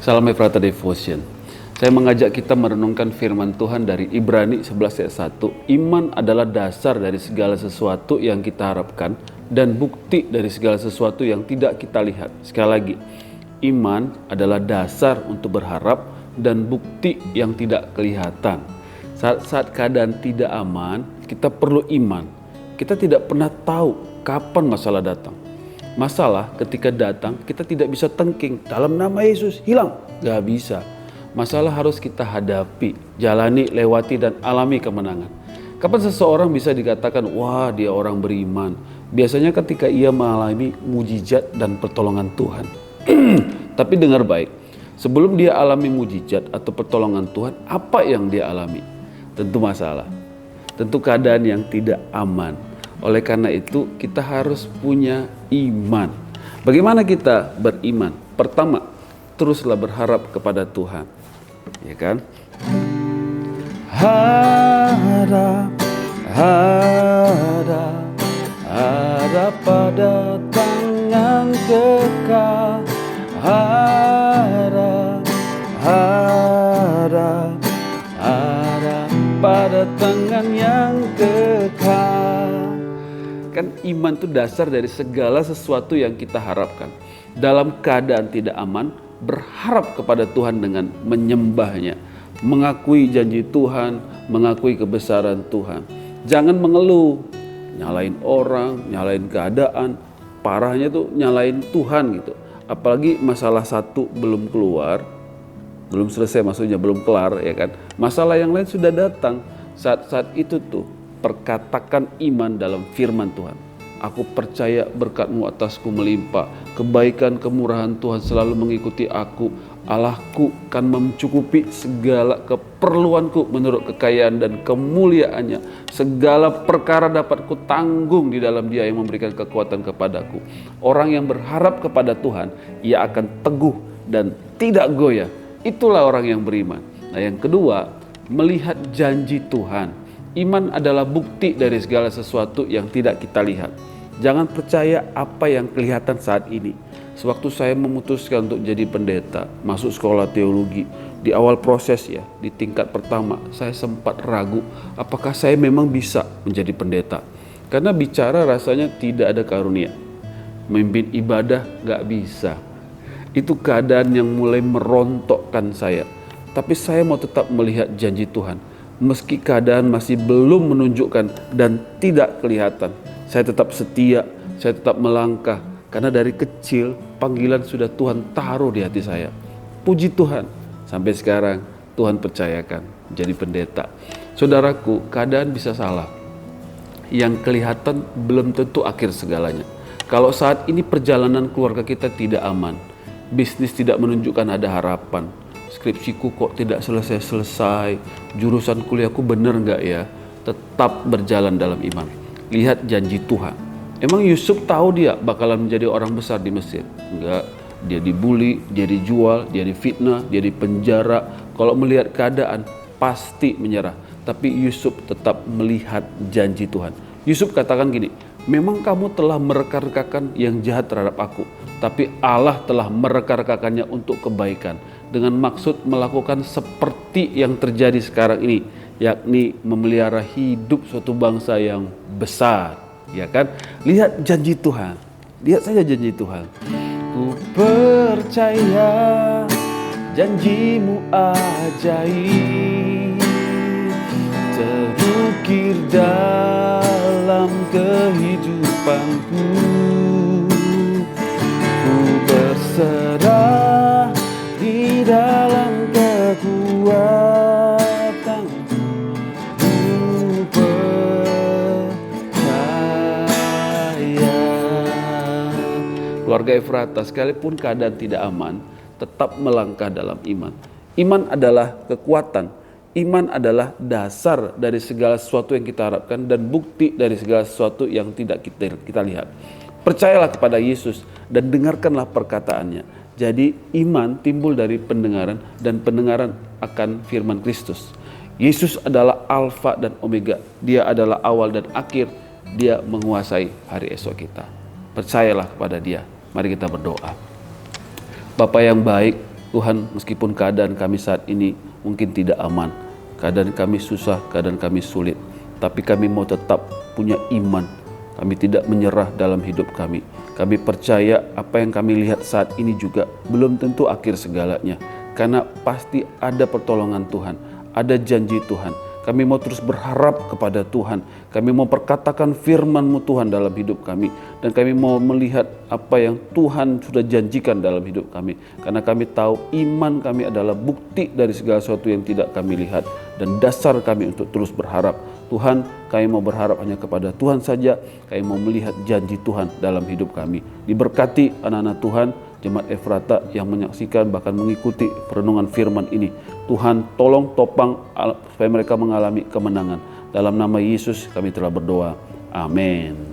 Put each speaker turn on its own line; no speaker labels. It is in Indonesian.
Salam Efrata Devotion. Saya mengajak kita merenungkan firman Tuhan dari Ibrani 11 ayat 1. Iman adalah dasar dari segala sesuatu yang kita harapkan dan bukti dari segala sesuatu yang tidak kita lihat. Sekali lagi, iman adalah dasar untuk berharap dan bukti yang tidak kelihatan. Saat keadaan tidak aman, kita perlu iman. Kita tidak pernah tahu kapan masalah datang. Masalah ketika datang, kita tidak bisa tengking, dalam nama Yesus hilang, gak bisa. Masalah harus kita hadapi, jalani, lewati, dan alami kemenangan. Kapan seseorang bisa dikatakan, wah dia orang beriman? Biasanya ketika ia mengalami mujizat dan pertolongan Tuhan. Tapi dengar baik, sebelum dia alami mujizat atau pertolongan Tuhan, apa yang dia alami? Tentu masalah, tentu keadaan yang tidak aman. Oleh karena itu kita harus punya iman. Bagaimana kita beriman? Pertama, teruslah berharap kepada Tuhan. Ya kan? Harap pada tangan kekal. Harap pada tangan yang kekal. Kan iman itu dasar dari segala sesuatu yang kita harapkan. Dalam keadaan tidak aman, berharap kepada Tuhan dengan menyembahnya, mengakui janji Tuhan, mengakui kebesaran Tuhan. Jangan mengeluh, nyalain orang, nyalain keadaan, parahnya tuh nyalain Tuhan gitu. Apalagi masalah satu belum keluar, belum selesai, maksudnya belum kelar, ya kan. Masalah yang lain sudah datang. Saat itu tuh perkatakan iman dalam firman Tuhan. Aku percaya berkat-Mu atasku melimpah. Kebaikan kemurahan Tuhan selalu mengikuti aku. Allahku kan mencukupi segala keperluanku menurut kekayaan dan kemuliaannya. Segala perkara dapat ku tanggung di dalam Dia yang memberikan kekuatan kepadaku. Orang yang berharap kepada Tuhan, ia akan teguh dan tidak goyah. Itulah orang yang beriman. Nah, yang kedua, melihat janji Tuhan. Iman adalah bukti dari segala sesuatu yang tidak kita lihat. Jangan percaya apa yang kelihatan saat ini. Sewaktu saya memutuskan untuk jadi pendeta, masuk sekolah teologi, di awal proses ya, di tingkat pertama, saya sempat ragu apakah saya memang bisa menjadi pendeta. Karena bicara rasanya tidak ada karunia. Memimpin ibadah gak bisa. Itu keadaan yang mulai merontokkan saya. Tapi saya mau tetap melihat janji Tuhan. Meski keadaan masih belum menunjukkan dan tidak kelihatan, saya tetap setia, saya tetap melangkah. Karena dari kecil panggilan sudah Tuhan taruh di hati saya. Puji Tuhan, sampai sekarang Tuhan percayakan jadi pendeta. Saudaraku, keadaan bisa salah. Yang kelihatan belum tentu akhir segalanya. Kalau saat ini perjalanan keluarga kita tidak aman, bisnis tidak menunjukkan ada harapan, skripsiku kok tidak selesai-selesai, jurusan kuliahku bener nggak ya? Tetap berjalan dalam iman. Lihat janji Tuhan. Emang Yusuf tahu dia bakalan menjadi orang besar di Mesir? Enggak. Dia dibully, dia dijual, dia difitnah, dia dipenjara. Kalau melihat keadaan pasti menyerah. Tapi Yusuf tetap melihat janji Tuhan. Yusuf katakan gini, memang kamu telah mereka-rekakan yang jahat terhadap aku, tapi Allah telah mereka-rekakannya untuk kebaikan, dengan maksud melakukan seperti yang terjadi sekarang ini, yakni memelihara hidup suatu bangsa yang besar. Ya kan? Lihat janji Tuhan. Lihat saja janji Tuhan. Ku percaya janjimu ajaib, terukir dalam kehidupanku. Ku berserah di dalam kekuatan. Ku percaya. Keluarga Efrata, sekalipun keadaan tidak aman, tetap melangkah dalam iman. Iman adalah kekuatan. Iman adalah dasar dari segala sesuatu yang kita harapkan dan bukti dari segala sesuatu yang tidak kita lihat. Percayalah kepada Yesus dan dengarkanlah perkataannya. Jadi iman timbul dari pendengaran dan pendengaran akan firman Kristus. Yesus adalah Alfa dan Omega. Dia adalah awal dan akhir. Dia menguasai hari esok kita. Percayalah kepada Dia. Mari kita berdoa. Bapa yang baik, Tuhan, meskipun keadaan kami saat ini mungkin tidak aman, keadaan kami susah, keadaan kami sulit, tapi kami mau tetap punya iman. Kami tidak menyerah dalam hidup kami. Kami percaya apa yang kami lihat saat ini juga belum tentu akhir segalanya, karena pasti ada pertolongan Tuhan, ada janji Tuhan. Kami mau terus berharap kepada Tuhan. Kami mau perkatakan firman-Mu Tuhan dalam hidup kami. Dan kami mau melihat apa yang Tuhan sudah janjikan dalam hidup kami. Karena kami tahu iman kami adalah bukti dari segala sesuatu yang tidak kami lihat. Dan dasar kami untuk terus berharap. Tuhan, kami mau berharap hanya kepada Tuhan saja. Kami mau melihat janji Tuhan dalam hidup kami. Diberkati anak-anak Tuhan, Jemaat Efrata yang menyaksikan bahkan mengikuti perenungan firman ini. Tuhan tolong topang supaya mereka mengalami kemenangan. Dalam nama Yesus kami telah berdoa. Amin.